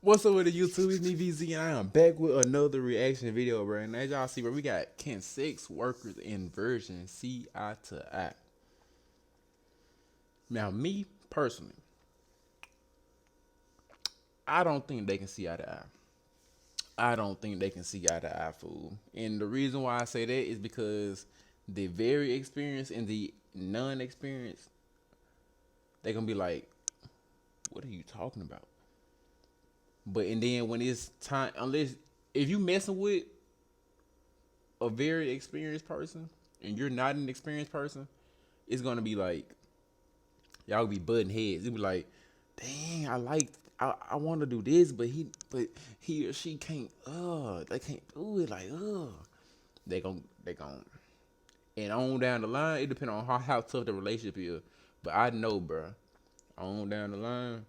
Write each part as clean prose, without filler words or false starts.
What's up with the YouTube? It's me, VZ, and I am back with another reaction video, bro. And as y'all see, bro, we got can sex workers inversion see eye to eye. Now, me personally, I don't think they can see eye to eye. I don't think they can see eye to eye, fool. And the reason why I say that is because the very experienced and the non-experienced, they're gonna be like, "What are you talking about?" But and then when it's time, unless if you messing with a very experienced person and you're not an experienced person, it's gonna be like y'all be butting heads. It'll be like, dang, I want to do this, but he or she can't. They can't do it. Like, they gon' and on down the line, it depends on how tough the relationship is. But I know, bro, on down the line.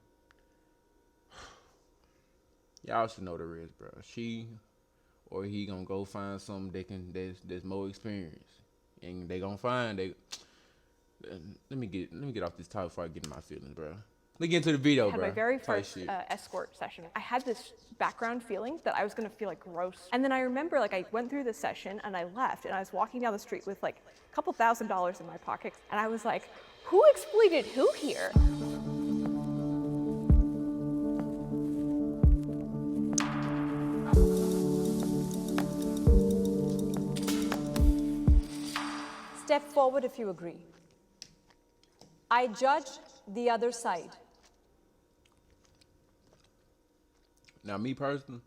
Y'all should know the risk, bro. She or he gonna go find something that's more experienced, and they gonna find they. Let me get off this topic before I get in my feelings, bro. Let's get into the video, I had bro. my very first escort session. I had this background feeling that I was gonna feel like gross. And then I remember like I went through the session and I left and I was walking down the street with like a couple $1,000s in my pocket. And I was like, who exploited who here? Step forward if you agree. I judge the other side. Now, me personally,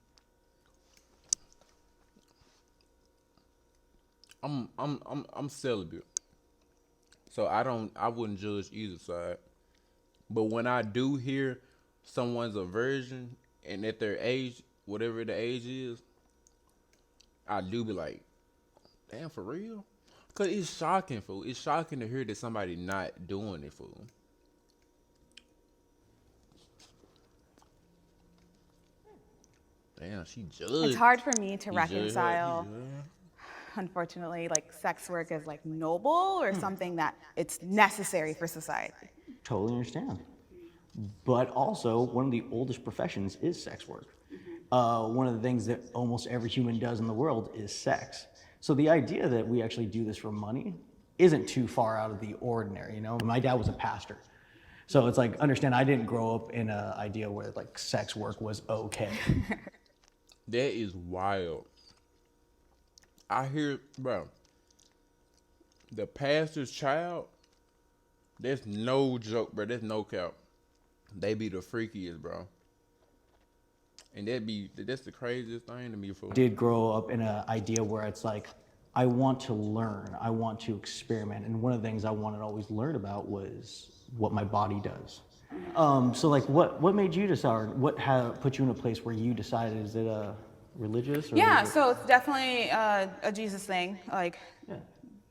I'm celibate, so I wouldn't judge either side. But when I do hear someone's aversion and at their age, whatever the age is, I do be like, damn, for real? Cause it's shocking, fool. It's shocking to hear that somebody not doing it, fool. Damn, she judged. It's hard for me to He reconcile, judged her. unfortunately, like sex work as like noble or something that it's necessary for society. Totally understand. But also, one of the oldest professions is sex work. One of the things that almost every human does in the world is sex. So the idea that we actually do this for money isn't too far out of the ordinary, you know? My dad was a pastor. So it's like, understand, I didn't grow up in an idea where like sex work was okay. That is wild. I hear, bro, the pastor's child, that's no joke, bro. That's no cap. They be the freakiest, bro. And that's the craziest thing to me, fool. Did grow up in an idea where it's like, I want to learn, I want to experiment. And one of the things I wanted to always learn about was what my body does. So like, what made you decide, what put you in a place where you decided, is it religious? Or Yeah, so it's definitely a Jesus thing. Like,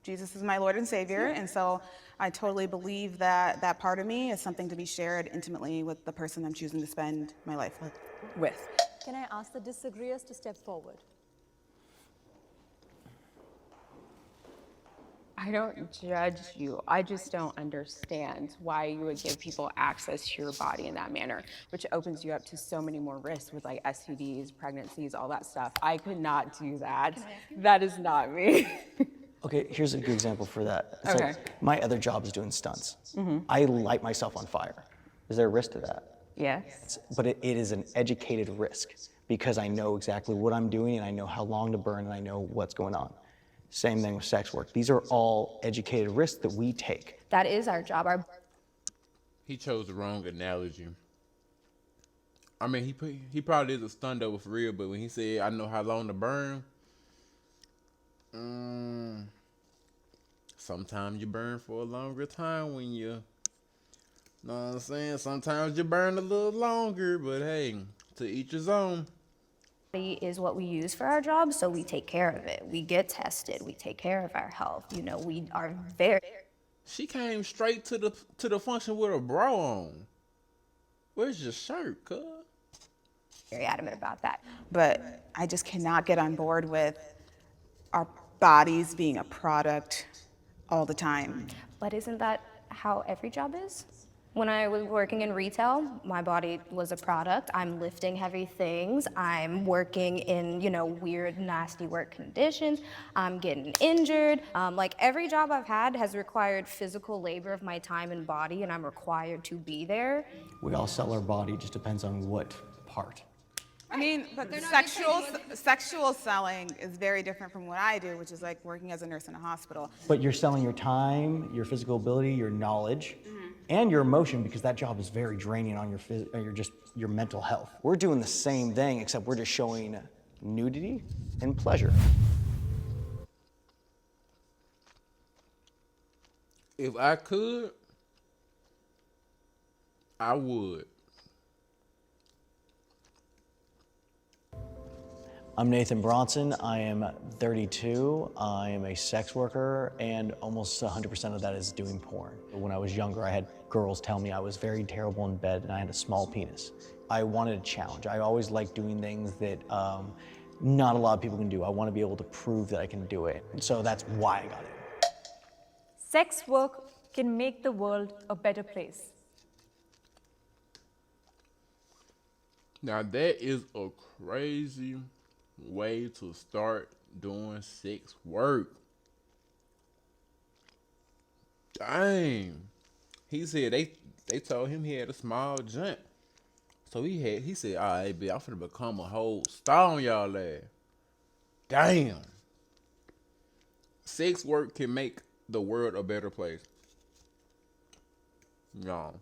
Jesus is my Lord and Savior, and so I totally believe that that part of me is something to be shared intimately with the person I'm choosing to spend my life with. Can I ask the disagreeers to step forward? I don't judge you. I just don't understand why you would give people access to your body in that manner, which opens you up to so many more risks with like STDs, pregnancies, all that stuff. I could not do that. That is not me. Okay, here's a good example for that. So Okay. my other job is doing stunts. I light myself on fire. Is there a risk to that? Yes. But it is an educated risk because I know exactly what I'm doing and I know how long to burn and I know what's going on. Same thing with sex work. These are all educated risks that we take. That is our job. He chose the wrong analogy. I mean, he probably is a stunt double for real, but when he said, I know how long to burn, sometimes you burn for a longer time when you, know what I'm saying? Sometimes you burn a little longer, but hey, to each his own. Is what we use for our job, so we take care of it. We get tested. We take care of our health. You know, we are very. She came straight to the function with a bra on. Where's your shirt, cuz? Very adamant about that. But I just cannot get on board with our bodies being a product all the time. But isn't that how every job is? When I was working in retail, my body was a product. I'm lifting heavy things. I'm working in, weird, nasty work conditions. I'm getting injured. Like every job I've had has required physical labor of my time and body, and I'm required to be there. We all sell our body, just depends on what part. I mean, but sexual selling is very different from what I do, which is like working as a nurse in a hospital. But you're selling your time, your physical ability, your knowledge, and your emotion, because that job is very draining on your mental health. We're doing the same thing, except we're just showing nudity and pleasure. If I could, I would. I'm Nathan Bronson. I am 32. I am a sex worker, and almost 100% of that is doing porn. When I was younger, I had girls tell me I was very terrible in bed and I had a small penis. I wanted a challenge. I always liked doing things that not a lot of people can do. I want to be able to prove that I can do it. And so that's why I got it. Sex work can make the world a better place. Now that is a crazy way to start doing sex work. Dang. He said they told him he had a small jump. So he said, all right, bitch, I'm finna become a whole star on y'all ass. Damn. Sex work can make the world a better place. No.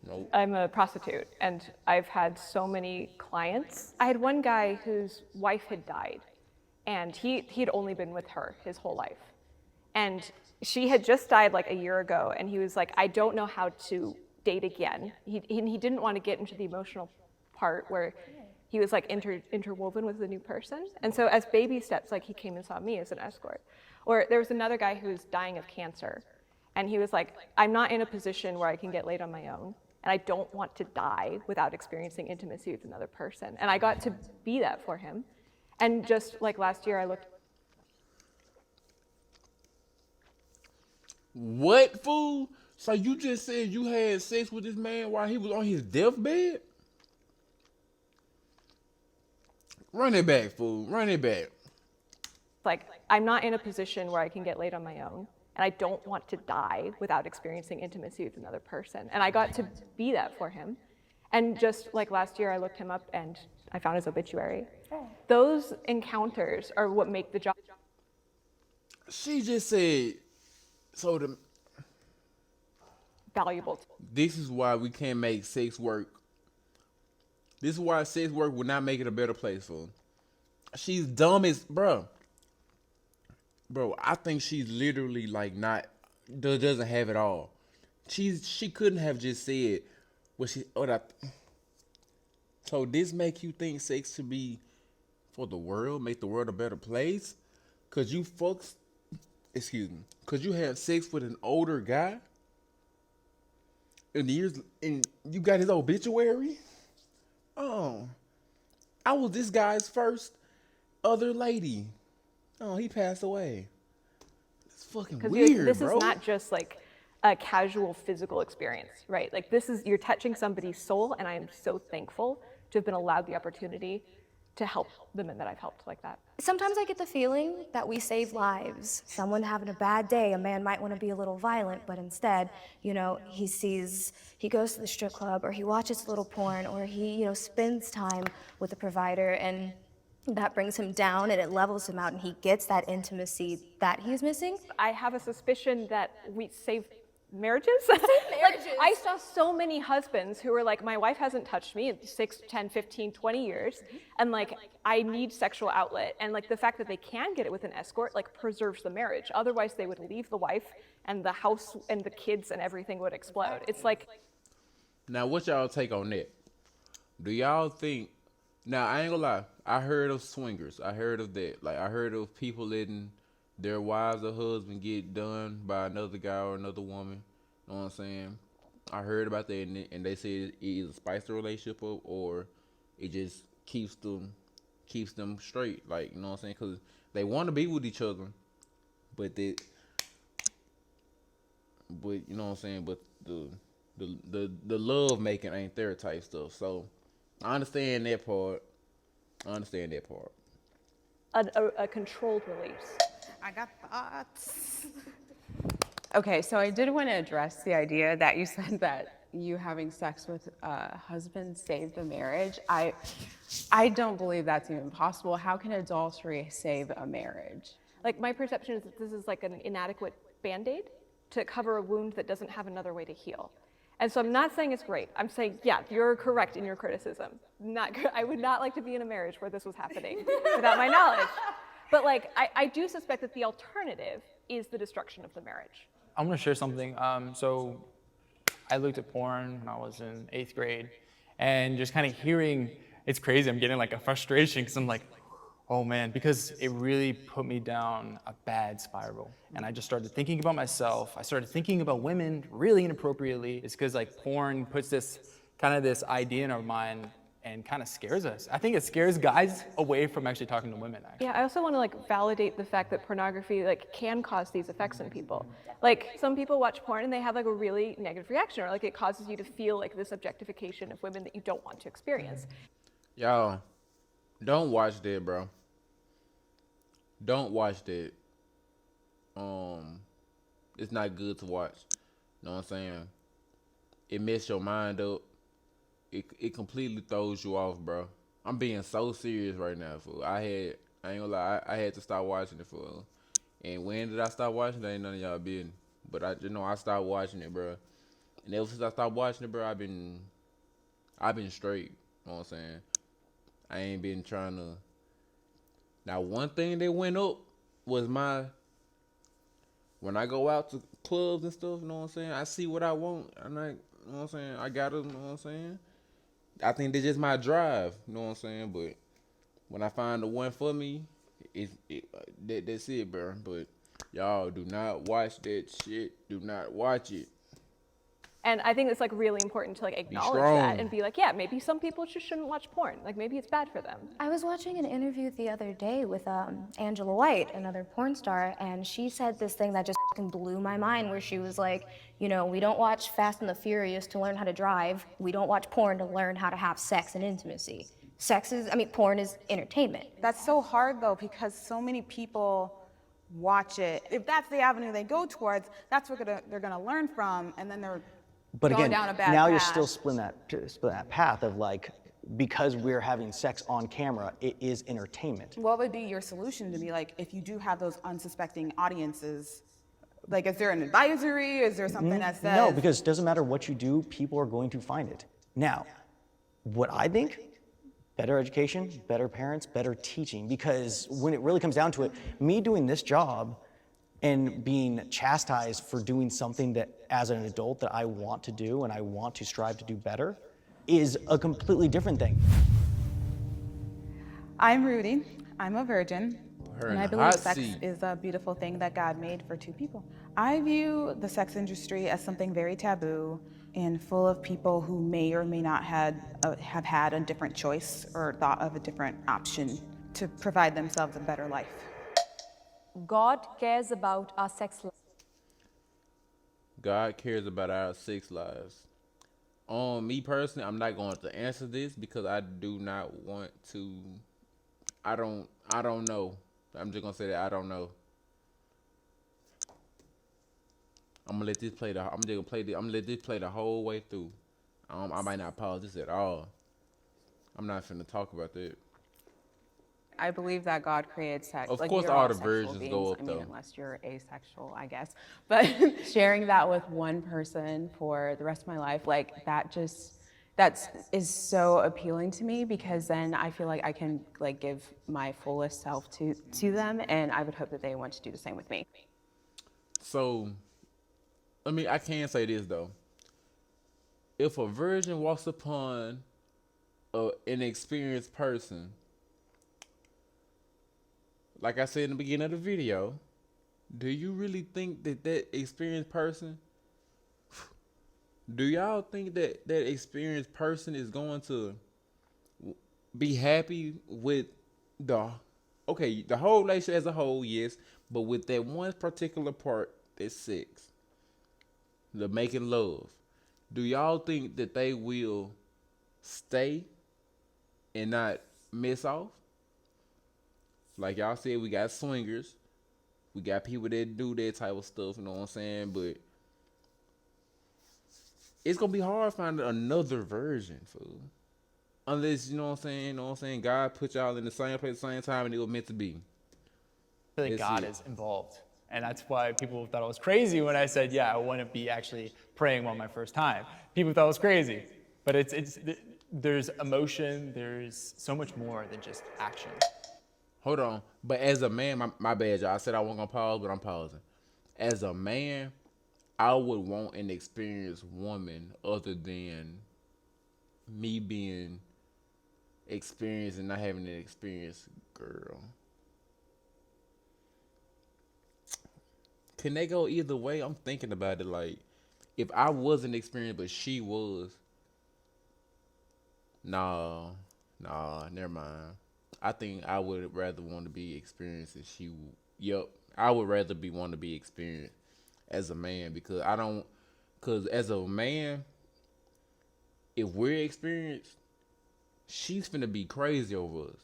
Nope. I'm a prostitute, and I've had so many clients. I had one guy whose wife had died, and he'd only been with her his whole life. And she had just died like a year ago, and he was like, I don't know how to date again. He didn't want to get into the emotional part where he was like interwoven with a new person. And so as baby steps, like he came and saw me as an escort. Or there was another guy who was dying of cancer, and he was like, I'm not in a position where I can get laid on my own. And I don't want to die without experiencing intimacy with another person. And I got to be that for him. And just like last year, I looked. What, fool? So you just said you had sex with this man while he was on his deathbed? Run it back, fool. Run it back. Like, I'm not in a position where I can get laid on my own. And I don't want to die without experiencing intimacy with another person. And I got to be that for him. And just like last year, I looked him up and I found his obituary. Those encounters are what make the job. She just said, so valuable. This is why we can't make sex work. This is why sex work will not make it a better place, fool. She's dumb as, bro, I think she's literally like doesn't have it all. She couldn't have just said so this make you think sex should be for the world, make the world a better place? Cause you have sex with an older guy and you got his obituary? Oh, I was this guy's first other lady. Oh, he passed away. It's fucking weird, this bro. Is not just like a casual physical experience, right? Like you're touching somebody's soul, and I am so thankful to have been allowed the opportunity to help the men that I've helped like that. Sometimes I get the feeling that we save lives. Someone having a bad day, a man might want to be a little violent, but instead, he goes to the strip club, or he watches a little porn, or he, spends time with a provider, and that brings him down and it levels him out, and he gets that intimacy that he's missing. I have a suspicion that we save marriages. Like, I saw so many husbands who were like, my wife hasn't touched me in 6, 10, 15, 20 years, and like, I need sexual outlet. And like, the fact that they can get it with an escort, like, preserves the marriage. Otherwise, they would leave the wife, and the house and the kids and everything would explode. It's like. Now, what y'all take on that? Do y'all think? Now, I ain't gonna lie. I heard of swingers. I heard of that. Like, I heard of people letting their wives or husband get done by another guy or another woman. You know what I'm saying? I heard about that, and they said it either spice the relationship up or it just keeps them straight. Like, you know what I'm saying? Because they want to be with each other, but but you know what I'm saying. But the love making ain't there type stuff. So I understand that part. A controlled release. I got thoughts. Okay, so I did want to address the idea that you said that you having sex with a husband saved the marriage. I don't believe that's even possible. How can adultery save a marriage? Like, my perception is that this is like an inadequate Band-Aid to cover a wound that doesn't have another way to heal. And so I'm not saying it's great. I'm saying, yeah, you're correct in your criticism. I would not like to be in a marriage where this was happening without my knowledge. But like, I do suspect that the alternative is the destruction of the marriage. I'm gonna share something. So I looked at porn when I was in 8th grade, and just kind of hearing, it's crazy. I'm getting like a frustration because I'm like, oh man, because it really put me down a bad spiral. And I just started thinking about myself. I started thinking about women really inappropriately. It's because like porn puts this idea in our mind and kind of scares us. I think it scares guys away from actually talking to women, actually. Yeah, I also want to like validate the fact that pornography like can cause these effects in people. Like, some people watch porn and they have like a really negative reaction, or like it causes you to feel like this objectification of women that you don't want to experience. Y'all, don't watch that, bro. Don't watch that. It's not good to watch. You know what I'm saying? It messes your mind up. It completely throws you off, bro. I'm being so serious right now, fool. I ain't gonna lie, I had to stop watching it, fool. And when did I stop watching it? Ain't none of y'all business. But I stopped watching it, bro. And ever since I stopped watching it, bro, I've been straight. You know what I'm saying? I ain't been trying to. Now, one thing that went up was when I go out to clubs and stuff, you know what I'm saying? I see what I want. I'm like, you know what I'm saying? I got it, you know what I'm saying? I think that's just my drive, you know what I'm saying? But when I find the one for me, that's it, bro. But y'all do not watch that shit. Do not watch it. And I think it's like really important to like acknowledge that and be like, yeah, maybe some people just shouldn't watch porn. Like, maybe it's bad for them. I was watching an interview the other day with Angela White, another porn star, and she said this thing that just fucking blew my mind, where she was like, you know, we don't watch Fast and the Furious to learn how to drive. We don't watch porn to learn how to have sex and intimacy. Porn is entertainment. That's so hard though, because so many people watch it. If that's the avenue they go towards, that's what they're gonna learn from, and then they're But going again, down a bad now path. you're still splitting that path of like, because we're having sex on camera, it is entertainment. What would be your solution to be like, if you do have those unsuspecting audiences? Like, is there an advisory? Is there something that says? No, because it doesn't matter what you do, people are going to find it. Now, what I think, better education, better parents, better teaching, because when it really comes down to it, me doing this job and being chastised for doing something that as an adult that I want to do and I want to strive to do better is a completely different thing. I'm Rudy. I'm a virgin. Her And in I the believe hot sex seat. is a beautiful thing that God made for two people. I view the sex industry as something very taboo and full of people who may or may not have had a different choice or thought of a different option to provide themselves a better life. God cares about our sex life. God cares about our sex lives. Me personally, I'm not going to answer this because I do not want to. I don't know. I'm just gonna say that I don't know. I'm gonna let this play I'm gonna let this play the whole way through. I might not pause this at all. I'm not finna talk about that. I believe that God created sex. Of like, course, you're all the sexual versions beings. go up, I mean, though. unless you're asexual, I guess. But sharing that with one person for the rest of my life, like that is so appealing to me, because then I feel like I can like give my fullest self to them, and I would hope that they want to do the same with me. So, I can say this though. If a virgin walks upon an experienced person, like I said in the beginning of the video, do you really think that experienced person, do y'all think that experienced person is going to be happy with the whole relationship as a whole, yes, but with that one particular part, that's sex? Do y'all think that experienced person is going to be happy with the whole relationship as a whole, yes, but with that one particular part, that's sex? Like I said in the beginning of the video, do y'all think that experienced person is going to be happy with the whole relationship as a whole, yes, but with that one particular part, that's sex? the making love, do y'all think that they will stay and not miss off? Like y'all said, we got swingers, we got people that do that type of stuff, you know what I'm saying? But it's gonna be hard finding another version, fool. Unless, you know what I'm saying, God put y'all in the same place at the same time and it was meant to be. I feel like That's God it. is involved. And that's why people thought I was crazy when I said, yeah, I wouldn't be actually praying on my first time. People thought I was crazy. But there's emotion, there's so much more than just action. Hold on. But as a man, my bad, y'all. I said I wasn't gonna pause, but I'm pausing. As a man, I would want an experienced woman other than me being experienced and not having an experienced girl. Can they go either way? I'm thinking about it. Like, if I wasn't experienced but she was, nah, never mind. I think I would rather want to be experienced and she. Yep, I would rather want to be experienced as a man because I don't. Because as a man, if we're experienced, she's finna be crazy over us,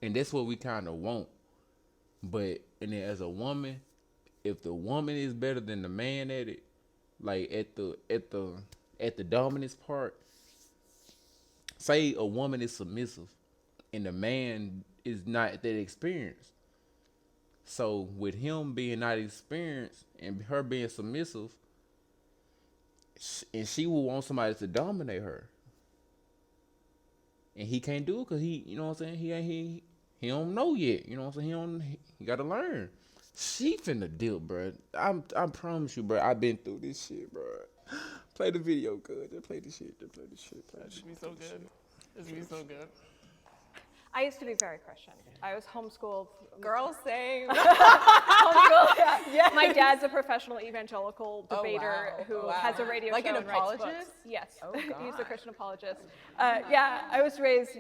and that's what we kind of want. But and then as a woman, if the woman is better than the man at it, like at the dominance part, say a woman is submissive and the man is not that experienced. So with him being not experienced and her being submissive, and she will want somebody to dominate her, and he can't do it because you know what I'm saying, he don't know yet, you know what I'm saying, he gotta learn. She finna deal, bro. I promise you, bro. I've been through this shit, bro. Play the video, good. Just play the shit. That should be so good. This would be so good. I used to be very Christian. I was homeschooled. Girl, same. Homeschooled. Yeah. My dad's a professional evangelical debater wow. who Wow. has a radio Like show an and writes books. apologist? Yes. Oh, He's a God. Christian apologist. Yeah, I was raised,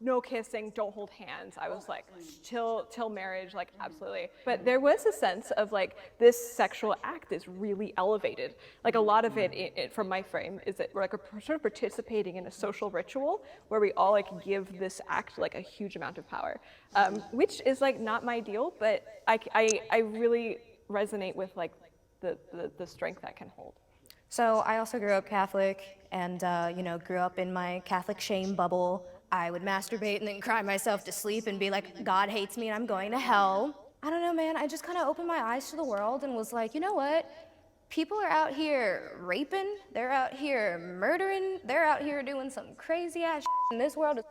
no kissing, don't hold hands. I was like, till marriage, like absolutely. But there was a sense of like, this sexual act is really elevated. Like a lot of it from my frame, is that we're like sort of participating in a social ritual where we all like give this act like a huge amount of power, which is like not my deal, but I really resonate with like the strength that can hold. So I also grew up Catholic and, grew up in my Catholic shame bubble. I would masturbate and then cry myself to sleep and be like, God hates me and I'm going to hell. I don't know, man. I just kind of opened my eyes to the world and was like, you know what? People are out here raping. They're out here murdering. They're out here doing some crazy ass shit. And this world is...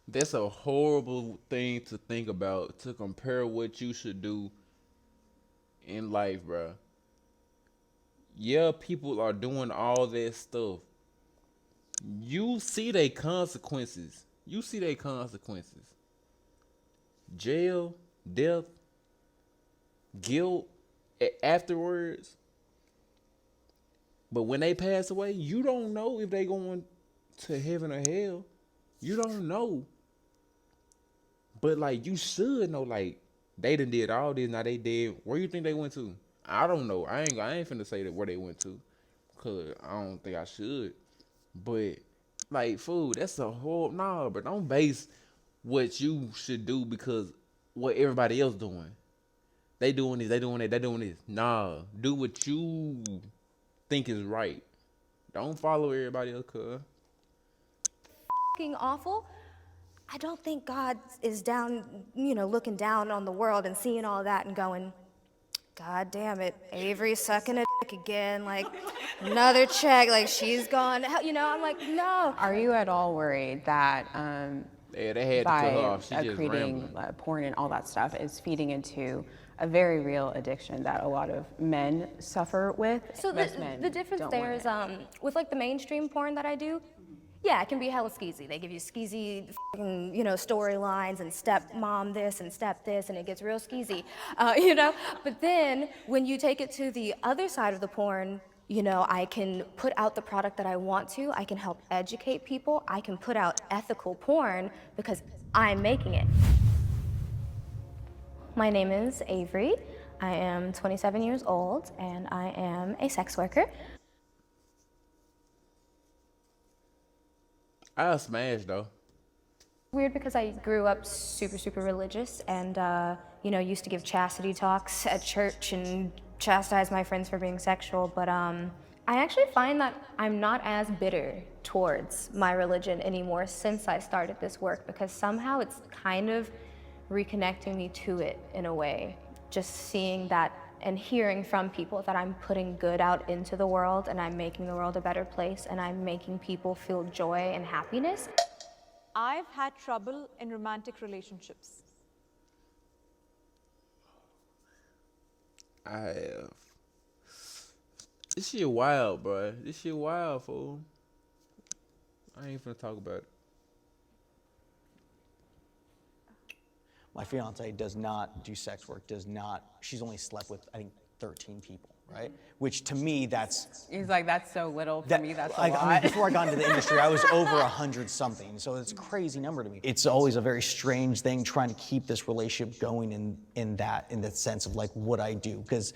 That's a horrible thing to think about, to compare what you should do in life, bro. Yeah, people are doing all that stuff. You see their consequences. Jail, death, guilt afterwards. But when they pass away, you don't know if they going to heaven or hell. You don't know. But like you should know, like they done did all this, now they dead. Where you think they went to? I don't know. I ain't finna say that where they went to, cause I don't think I should. But like, fool, that's a whole but don't base what you should do because what everybody else doing. They doing this, they doing that, they doing this. Nah, do what you think is right. Don't follow everybody else, cuz. Fucking awful. I don't think God is down, looking down on the world and seeing all that and going, God damn it, Avery's sucking a dick again, like another check, like she's gone, I'm like, no. Are you at all worried that Yeah, they had to by cut her off. She just creating rambling. porn and all that stuff is feeding into a very real addiction that a lot of men suffer with? So Most men the difference don't there want is, it. with like the mainstream porn that I do, yeah, it can be hella skeezy. They give you skeezy, storylines and stepmom this and step this, and it gets real skeezy, But then when you take it to the other side of the porn, I can put out the product that I want to. I can help educate people. I can put out ethical porn because I'm making it. My name is Avery. I am 27 years old, and I am a sex worker. I'll smash though. Weird because I grew up super religious and, used to give chastity talks at church and chastise my friends for being sexual, but I actually find that I'm not as bitter towards my religion anymore since I started this work, because somehow it's kind of reconnecting me to it in a way. Just seeing that and hearing from people that I'm putting good out into the world and I'm making the world a better place and I'm making people feel joy and happiness. I've had trouble in romantic relationships. I have. This shit wild, bro. This shit wild, fool. I ain't finna talk about it. My fiance does not do sex work, she's only slept with, I think, 13 people, right? Which to me, that's... He's like, that's so little. For me, that's a lot. I mean, before I got into the industry, I was over 100 something, so it's a crazy number to me. It's always a very strange thing trying to keep this relationship going in the sense of like what I do, because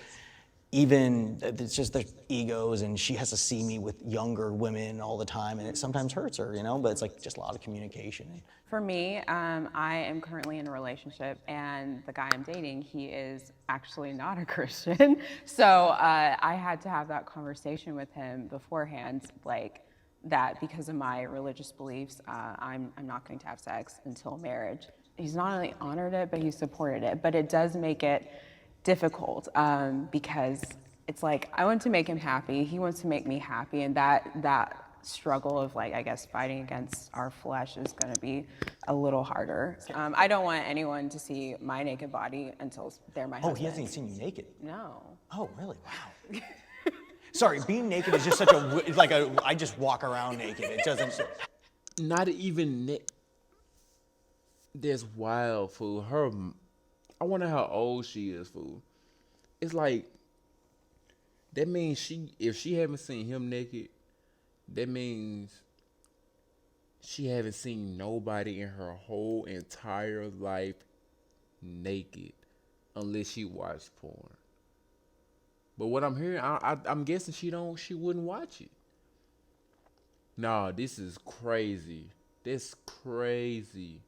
even it's just the egos, and she has to see me with younger women all the time, and it sometimes hurts her, but it's like just a lot of communication. For me, I am currently in a relationship, and the guy I'm dating, he is actually not a Christian. So I had to have that conversation with him beforehand, like that because of my religious beliefs, I'm not going to have sex until marriage. He's not only honored it, but he supported it. But it does make it difficult because it's like I want to make him happy, he wants to make me happy, and that struggle of like, I guess, fighting against our flesh is going to be a little harder. I don't want anyone to see my naked body until they're my husband. Oh, he hasn't even seen you naked? No. Oh, really? Wow. Sorry, being naked is just such I just walk around naked. It doesn't... Not even... That's wild, fool. I wonder how old she is, fool. It's like, that means if she haven't seen him naked, that means she haven't seen nobody in her whole entire life naked, unless she watched porn. But what I'm hearing, I'm guessing she wouldn't watch it. Nah, this is crazy. That's crazy.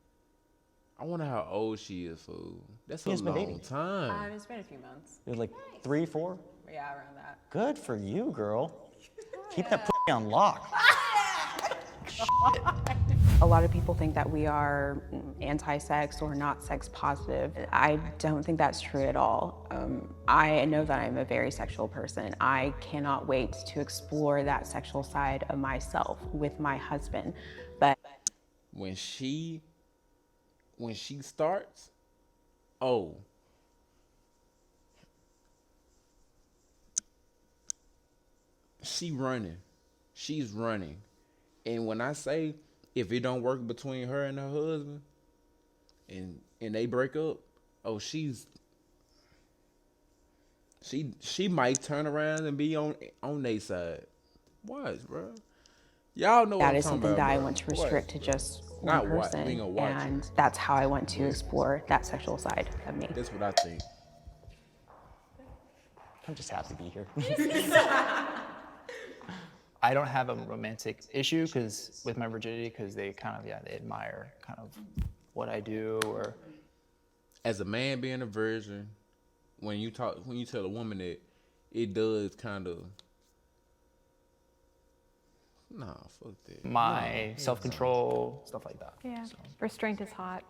I wonder how old she is, fool. That's a long time. It's been a few months. It was like 3, 4? Yeah, around that. Good for you, girl. Keep that pussy on lock. A lot of people think that we are anti-sex or not sex positive. I don't think that's true at all. I know that I'm a very sexual person. I cannot wait to explore that sexual side of myself with my husband. But when she starts, oh, she's running. And when I say, if it don't work between her and her husband, and they break up, oh, she might turn around and be on their side. Watch, bro. Y'all know that what is I'm something talking that about, I bro. want to restrict to just Not one person, being a watcher. and that's how I want to explore that sexual side of me. That's what I think. I'm just happy to be here. I don't have a romantic issue with my virginity, because they kind of, they admire kind of what I do. Or As a man being a virgin, when you tell a woman that, it does kind of, nah, fuck that. my self-control, stuff like that. Yeah. So. Restraint is hot.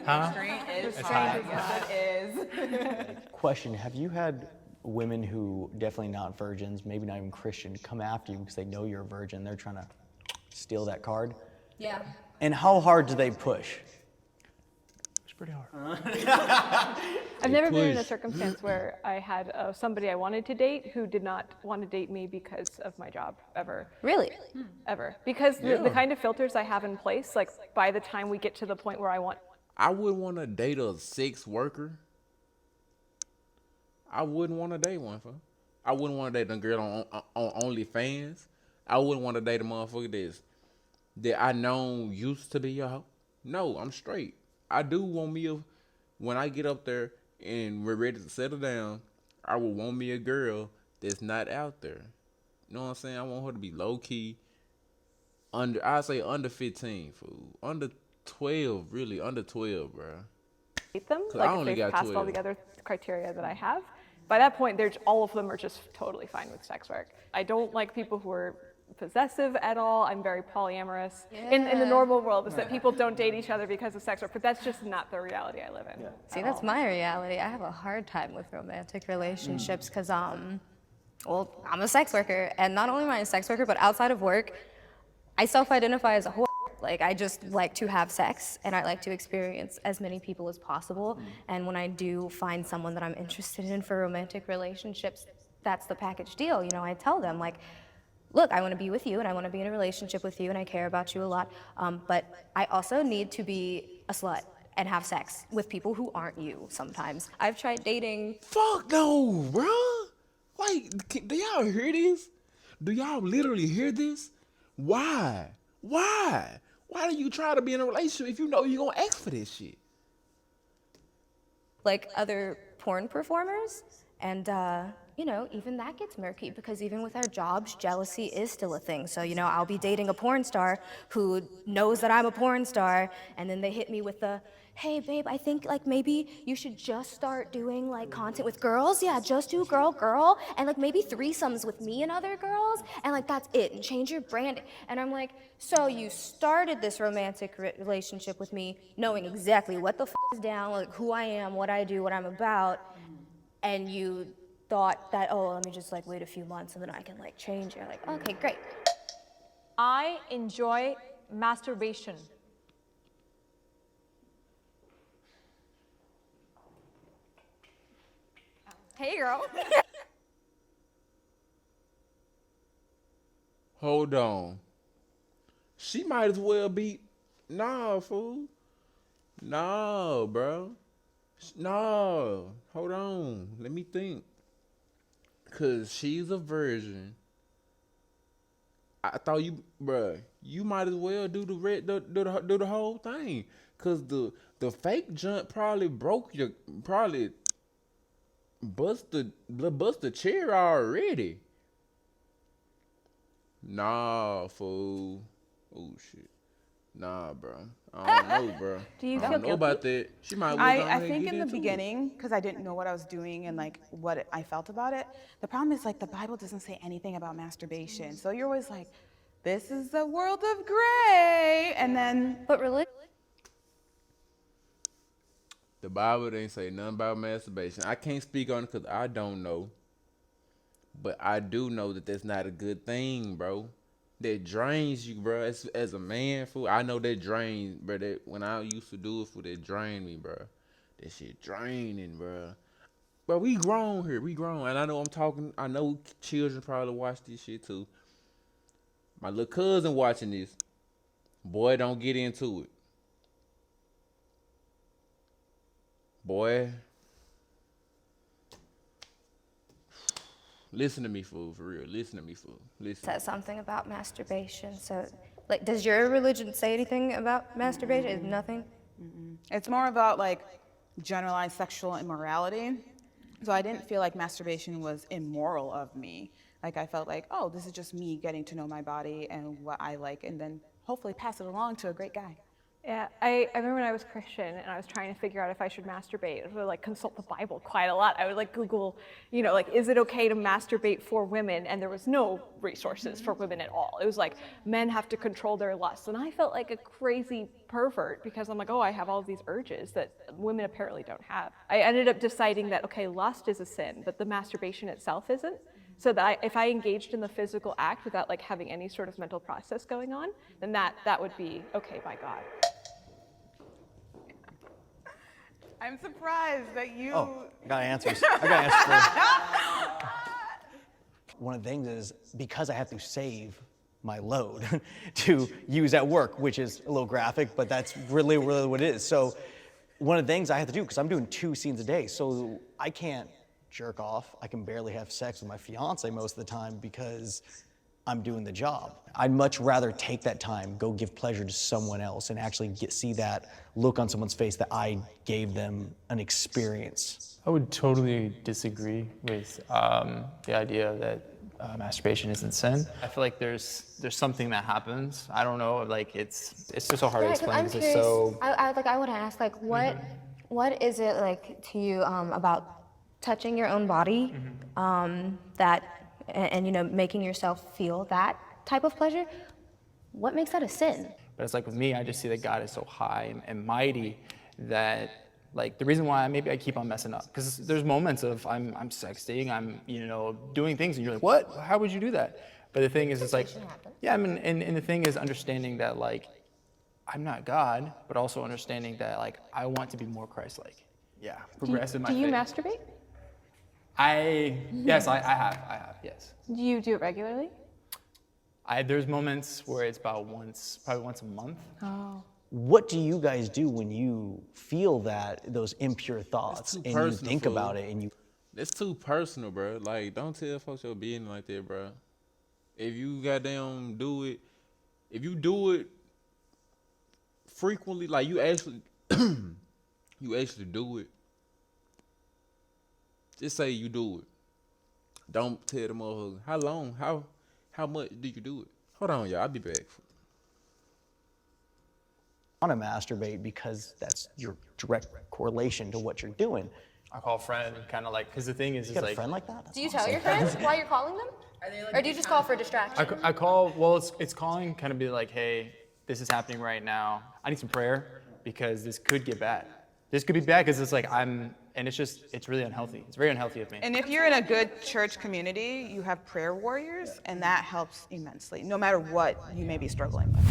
Huh? It's hot. Yes, it is. Question, have you had women who definitely not virgins, maybe not even Christian, come after you because they know you're a virgin, they're trying to steal that card? Yeah. And how hard do they push? It's pretty hard. I've never been in a circumstance where I had somebody I wanted to date who did not want to date me because of my job, ever. Really? Ever. Because the kind of filters I have in place, like by the time we get to the point where I wouldn't want to date a sex worker. I wouldn't want to date one, for. I wouldn't want to date a girl on OnlyFans. I wouldn't want to date a motherfucker that I know used to be a hoe. No, I'm straight. I do want me when I get up there and we're ready to settle down, I would want me a girl that's not out there. You know what I'm saying? I want her to be low key. I'd say under 15, fool. Under 12, really, under 12, bro. Hate them, 'Cause I like if only they've got passed all 12. the other criteria that I have. By that point, all of them are just totally fine with sex work. I don't like people who are possessive at all. I'm very polyamorous. In the normal world, is that people don't date each other because of sex work, but that's just not the reality I live in. See, that's my reality. I have a hard time with romantic relationships because, well, I'm a sex worker, and not only am I a sex worker, but outside of work, I self-identify as a whore. Like, I just like to have sex, and I like to experience as many people as possible. And when I do find someone that I'm interested in for romantic relationships, that's the package deal. You know, I tell them, like, look, I want to be with you, and I want to be in a relationship with you, and I care about you a lot. But I also need to be a slut and have sex with people who aren't you sometimes. I've tried dating. Fuck no, bro. Like, do y'all hear this? Do y'all literally hear this? Why? Why? Why do you try to be in a relationship if you know you're gonna ask for this shit? Like other porn performers, and you know, even that gets murky because even with our jobs, jealousy is still a thing. So, you know, I'll be dating a porn star who knows that I'm a porn star, and then they hit me with the, hey babe, I think like maybe you should just start doing like content with girls. Yeah, just do girl, and like maybe threesomes with me and other girls, and like that's it, and change your brand. And I'm like, so you started this romantic relationship with me knowing exactly what the is down, like who I am, what I do, what I'm about, and you thought that, oh, let me just like wait a few months and then I can like change. You're like, okay, great. I enjoy masturbation. Hey, girl. Hold on. She might as well be. Nah, fool. No, bro. No. Hold on. Let me think. Cause she's a virgin. I thought you might as well do the whole thing. Cause the fake junk probably bust the chair already. Nah, fool. Oh shit. Nah, bro. I don't know, bro. Do you I feel don't know guilty? about that. She might well go I ahead and think get in the into it. beginning, because I didn't know what I was doing and like what I felt about it, the problem is like the Bible doesn't say anything about masturbation. So you're always like, this is the world of gray. And then But really, The Bible didn't say nothing about masturbation. I can't speak on it because I don't know. But I do know that that's not a good thing, bro. That drains you, bro. As a man, fool, I know that drains, bro. That when I used to do it, fool, that drained me, bro. That shit draining, bro. But we grown here. We grown. And I know children probably watch this shit too. My little cousin watching this. Boy, don't get into it. Boy. Listen to me, fool, for real. Listen to me, fool. Listen. says something about masturbation. So, like, does your religion say anything about masturbation? Is nothing? it's more about like generalized sexual immorality. So I didn't feel like masturbation was immoral of me. Like I felt like, oh, this is just me getting to know my body and what I like, and then hopefully pass it along to a great guy. Yeah, I remember when I was Christian and I was trying to figure out if I should masturbate. I would like consult the Bible quite a lot. I would like Google, like, is it okay to masturbate for women? And there was no resources for women at all. It was like men have to control their lusts. And I felt like a crazy pervert because I'm like, oh, I have all of these urges that women apparently don't have. I ended up deciding that, okay, lust is a sin, but the masturbation itself isn't. So that if I engaged in the physical act without like having any sort of mental process going on, then that would be okay by God. I'm surprised that you. Oh, I got answers. I got answers. One of the things is because I have to save my load to use at work, which is a little graphic, but that's really what it is. So one of the things I have to do, because I'm doing 2 scenes a day, so I can't jerk off. I can barely have sex with my fiance most of the time because I'm doing the job. I'd much rather take that time, go give pleasure to someone else, and actually see that look on someone's face that I gave them an experience. I would totally disagree with the idea that masturbation isn't sin. I feel like there's something that happens. I don't know, like it's just so hard to explain. I'm It's curious. so I want to ask, like, what is it like to you about touching your own body, that and you know, making yourself feel that type of pleasure? What makes that a sin? But it's like with me, I just see that God is so high and mighty that, like, the reason why maybe I keep on messing up, because there's moments of I'm sexting, I'm, you know, doing things, and you're like, what? How would you do that? But the thing is, it's like, yeah, I mean, and the thing is understanding that, like, I'm not God, but also understanding that, like, I want to be more Christ-like. Yeah, progress in my Do you faith. masturbate? Yes, I have, yes. Do you do it regularly? There's moments where it's about probably once a month. Oh. What do you guys do when you feel those impure thoughts too and you personal, think fool. about it and you? That's too personal, bro. Like, don't tell folks your business like that, bro. If you goddamn do it, if you do it frequently, like you actually, you actually do it. Just say you do it. Don't tell the motherfucker how long, how much do you do it. Hold on, y'all. I'll be back. Want to masturbate because that's your direct correlation to what you're doing. I call a friend, kind of like, because the thing is, You got like, a friend like that? That's Do you awesome. tell your friends why you're calling them? Or do you just call for distraction? I call, well, it's calling, kind of be like, hey, this is happening right now. I need some prayer because this could get bad. This could be bad because it's like and it's really unhealthy. It's very unhealthy of me. And if you're in a good church community, you have prayer warriors, and that helps immensely, no matter what you may be struggling with.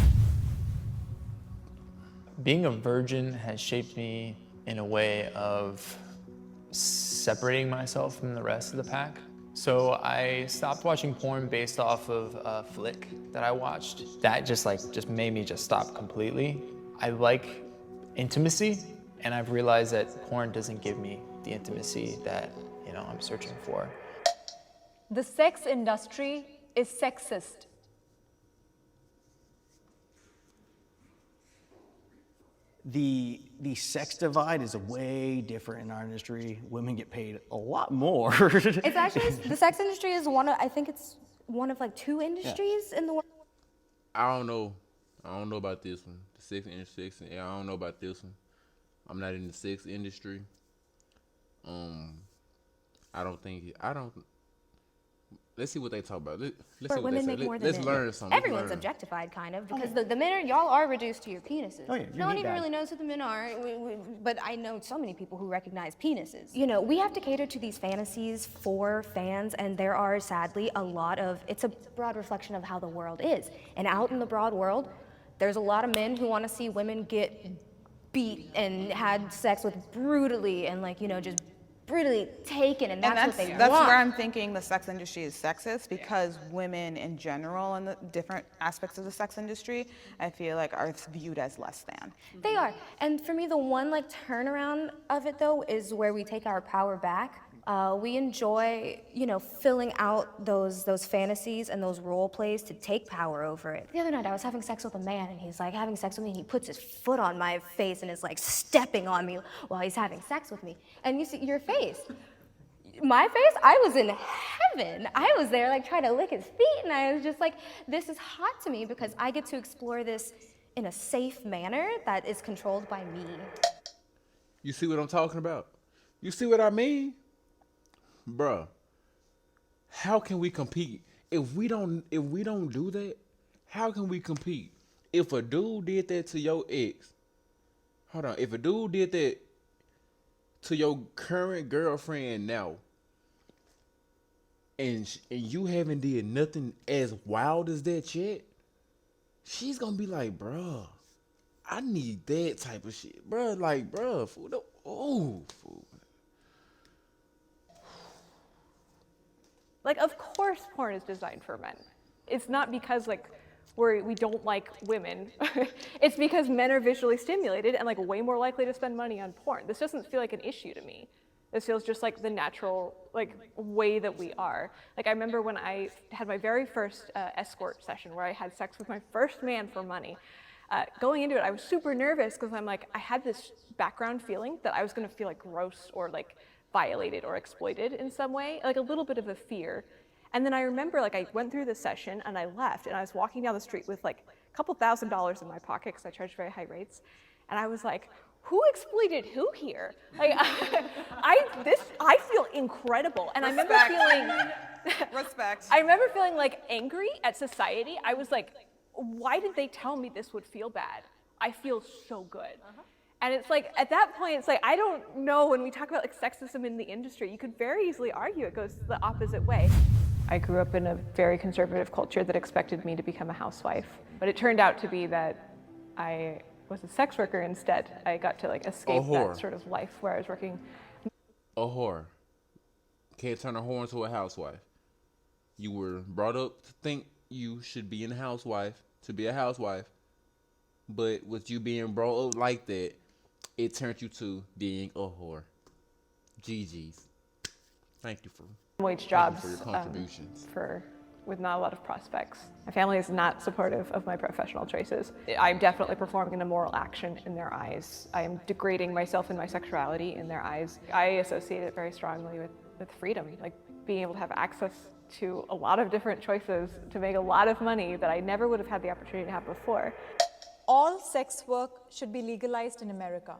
Being a virgin has shaped me in a way of separating myself from the rest of the pack. So I stopped watching porn based off of a flick that I watched. That just made me just stop completely. I like intimacy, and I've realized that porn doesn't give me the intimacy that, you know, I'm searching for. The sex industry is sexist. The sex divide is way different in our industry. Women get paid a lot more. It's actually, the sex industry is I think it's one of like 2 industries in the world. I don't know about this one. The sex industry. Yeah, I don't know about this one. I'm not in the sex industry. Let's see what they talk about. Let's see But what women they make say. more than Let's men. learn something. Everyone's objectified, kind of, because the men y'all are reduced to your penises. Oh, yeah, your no one meat even bag. really knows who the men are, but I know so many people who recognize penises. You know, we have to cater to these fantasies for fans, and there are, sadly, it's a broad reflection of how the world is. And out in the broad world, there's a lot of men who want to see women get beat and had sex with brutally and, like, you know, just brutally taken, and that's what they That's want. where I'm thinking the sex industry is sexist, because women in general in the different aspects of the sex industry, I feel like are viewed as less than. They are. And for me, the one like turnaround of it though is where we take our power back. We enjoy, you know, filling out those fantasies and those role plays to take power over it. The other night I was having sex with a man, and he's like having sex with me, and he puts his foot on my face and is like stepping on me while he's having sex with me. And you see your face. My face, I was in heaven. I was there like trying to lick his feet, and I was just like, this is hot to me because I get to explore this in a safe manner that is controlled by me. You see what I'm talking about? You see what I mean? Bruh, how can we compete if we don't do that? How can we compete? If a dude did that to your ex, if a dude did that to your current girlfriend now, and you haven't did nothing as wild as that yet, she's gonna be like, bruh, I need that type of shit, bruh. Like, bruh, fool. Like, of course porn is designed for men. It's not because, like, we don't like women. It's because men are visually stimulated and, like, way more likely to spend money on porn. This doesn't feel like an issue to me. This feels just like the natural way that we are. Like I remember when I had my very first escort session where I had sex with my first man for money. Going into it, I was super nervous because I'm like, I had this background feeling that I was gonna feel like gross or like violated or exploited in some way, like a little bit of a fear. And then I remember like I went through the session and I left and I was walking down the street with like a couple $1,000s in my pocket because I charged very high rates. And I was like, who exploited who here? Like, I feel incredible. And I remember feeling, Respect. I remember feeling like angry at society. I was like, why did they tell me this would feel bad? I feel so good. And it's like, at that point, it's like, I don't know, when we talk about like sexism in the industry, you could very easily argue it goes the opposite way. I grew up in a very conservative culture that expected me to become a housewife. But it turned out to be that I was a sex worker instead. I got to like escape that sort of life where I was working. A whore can't turn a whore into a housewife. You were brought up to think you should be a housewife, to be a housewife. But with you being brought up like that, it turned you to being a whore. GG's. Thank you for Wage jobs for your contributions. With not a lot of prospects. My family is not supportive of my professional choices. I'm definitely performing an immoral action in their eyes. I am degrading myself and my sexuality in their eyes. I associate it very strongly with freedom, like being able to have access to a lot of different choices to make a lot of money that I never would have had the opportunity to have before. All sex work should be legalized in America.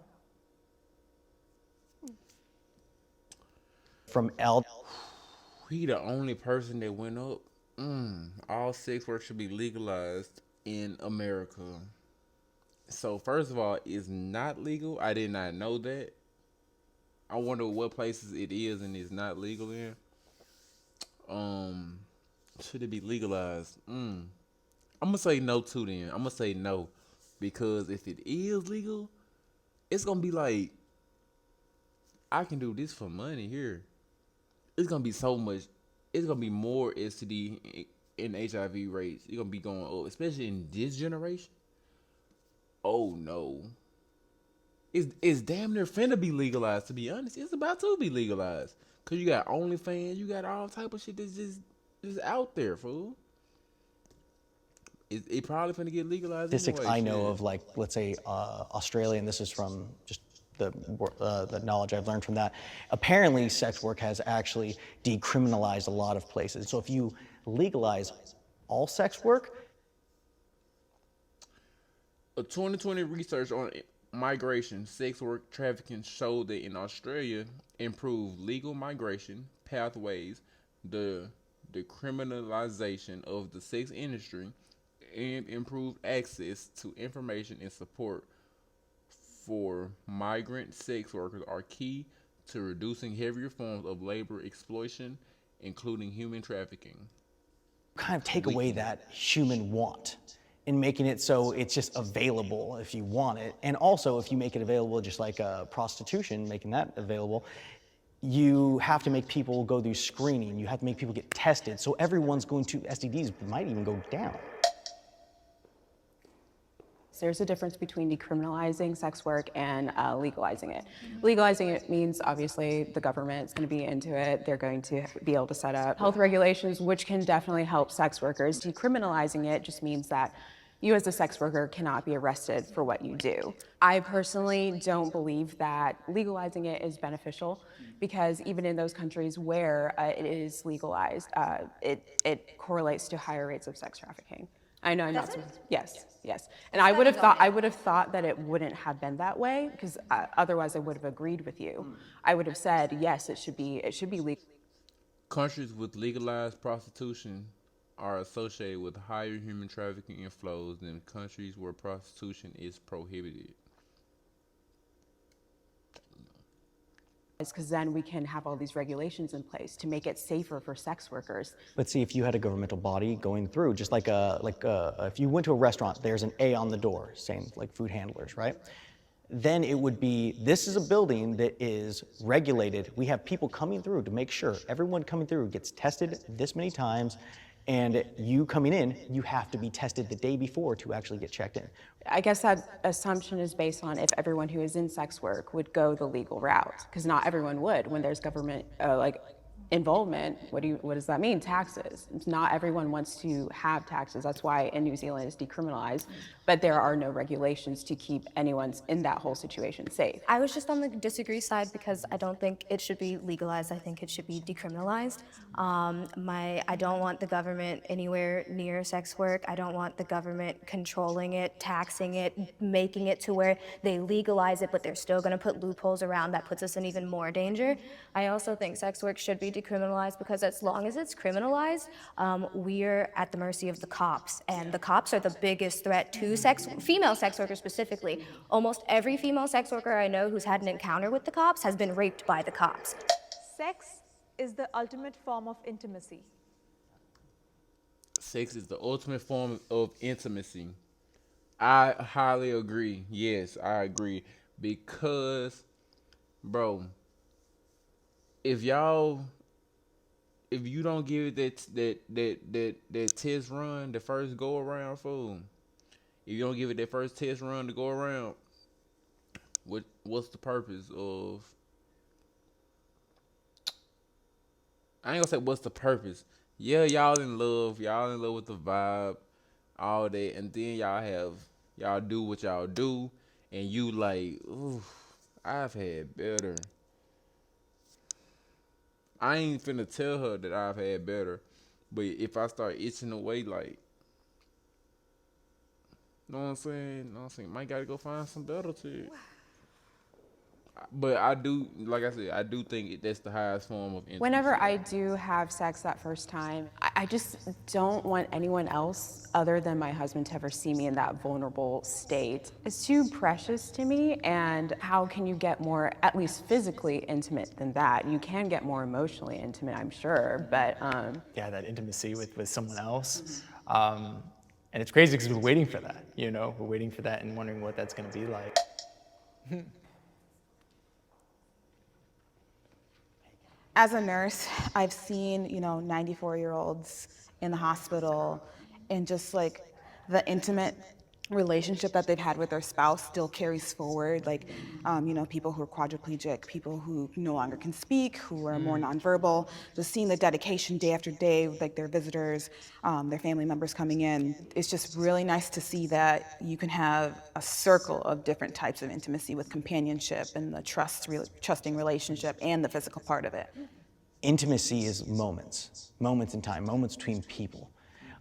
From L. He the only person that went up. All sex work should be legalized in America. So first of all, it's not legal. I did not know that. I wonder what places it is and it's not legal in. Should it be legalized? I'm gonna say no to them. I'm gonna say no. Because if it is legal, it's gonna be like, I can do this for money here. It's gonna be so much. It's gonna be more STD and HIV rates. It's gonna be going up, especially in this generation. Oh no, it's damn near finna be legalized. To be honest, it's about to be legalized. Cause you got OnlyFans, you got all type of shit that's just out there, fool. It probably finna get legalized. Statistics anyway, I know of, like, let's say Australia, and this is from just the knowledge I've learned from that. Apparently, sex work has actually decriminalized a lot of places. So if you legalize all sex work, a 2020 research on migration, sex work, trafficking showed that in Australia, improved legal migration pathways, the decriminalization of the sex industry, and improved access to information and support for migrant sex workers are key to reducing heavier forms of labor exploitation, including human trafficking. kind of take away that human want and making it so it's just available if you want it. And also, if you make it available just like prostitution, making that available, you have to make people go through screening. You have to make people get tested. So everyone's going to, STDs might even go down. There's a difference between decriminalizing sex work and legalizing it. Legalizing it means obviously the government is going to be into it. They're going to be able to set up health regulations, which can definitely help sex workers. Decriminalizing it just means that you as a sex worker cannot be arrested for what you do. I personally don't believe that legalizing it is beneficial because even in those countries where it is legalized, it correlates to higher rates of sex trafficking. I know, not yes, yes. And I would have thought that it wouldn't have been that way because otherwise I would have agreed with you. I would have said yes, it should be legal. Countries with legalized prostitution are associated with higher human trafficking inflows than countries where prostitution is prohibited. Because then we can have all these regulations in place to make it safer for sex workers. But see, if you had a governmental body going through, just like if you went to a restaurant, there's an A on the door saying like food handlers, right? Then it would be, this is a building that is regulated. We have people coming through to make sure everyone coming through gets tested this many times, And you coming in, you have to be tested the day before to actually get checked in. I guess that assumption is based on if everyone who is in sex work would go the legal route, because not everyone would. When there's government involvement, what does that mean? Taxes. Not everyone wants to have taxes. That's why in New Zealand it's decriminalized, but there are no regulations to keep anyone in that whole situation safe. I was just on the disagree side because I don't think it should be legalized. I think it should be decriminalized. I don't want the government anywhere near sex work. I don't want the government controlling it, taxing it, making it to where they legalize it, but they're still going to put loopholes around that puts us in even more danger. I also think sex work should be decriminalized because as long as it's criminalized, we're at the mercy of the cops, and the cops are the biggest threat to female sex workers specifically. Almost every female sex worker I know who's had an encounter with the cops has been raped by the cops. Sex is the ultimate form of intimacy. Sex is the ultimate form of intimacy. I highly agree. Yes, I agree. Because, bro, if you don't give it that test run, the first go around, fool. If you don't give it that first test run to go around, what's the purpose of? I ain't gonna say what's the purpose. Yeah, y'all in love with the vibe, all that, and then y'all do what y'all do, and you like, ooh, I've had better. I ain't finna tell her that I've had better, but if I start itching away, like, know what I'm saying? Might gotta go find some better to. But I do, like I said, I do think that's the highest form of intimacy. Whenever I do have sex that first time, I just don't want anyone else other than my husband to ever see me in that vulnerable state. It's too precious to me, and how can you get more, at least physically intimate than that? You can get more emotionally intimate, I'm sure, but... Yeah, that intimacy with someone else. And it's crazy because we're waiting for that, you know? We're waiting for that and wondering what that's gonna be like. As a nurse, I've seen, 94-year-olds in the hospital, and just like the intimate relationship that they've had with their spouse still carries forward. Like, people who are quadriplegic, people who no longer can speak, who are more nonverbal, just seeing the dedication day after day, like their visitors, their family members coming in. It's just really nice to see that you can have a circle of different types of intimacy with companionship and the trusting relationship and the physical part of it. Intimacy is moments in time, moments between people.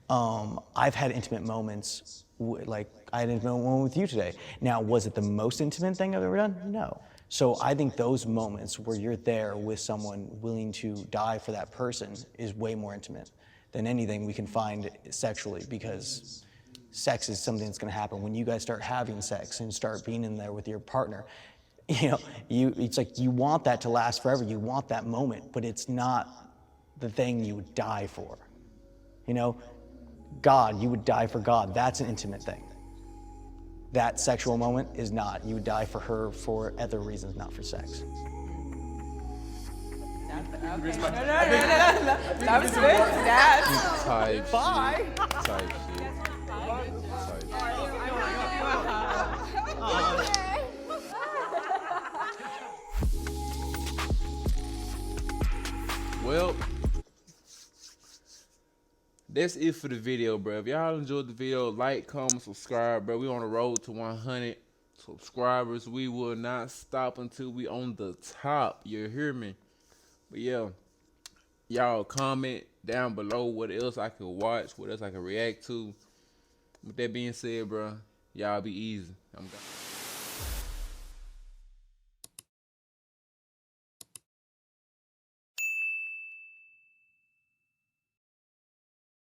I've had intimate moments, like I had an intimate moment with you today. Now, was it the most intimate thing I've ever done? No. So I think those moments where you're there with someone willing to die for that person is way more intimate than anything we can find sexually, because sex is something that's gonna happen when you guys start having sex and start being in there with your partner. It's like you want that to last forever. You want that moment, but it's not the thing you would die for. God, you would die for God. That's an intimate thing. That sexual moment is not. You would die for her for other reasons, not for sex. That was good. Yes. Type Bye. Shit. Type shit. Well, that's it for the video, bro. If y'all enjoyed the video, like, comment, subscribe, bro. We on the road to 100 subscribers. We will not stop until we on the top. You hear me? But yeah, y'all comment down below what else I could watch, what else I could react to. With that being said, bro, y'all be easy. I'm gone.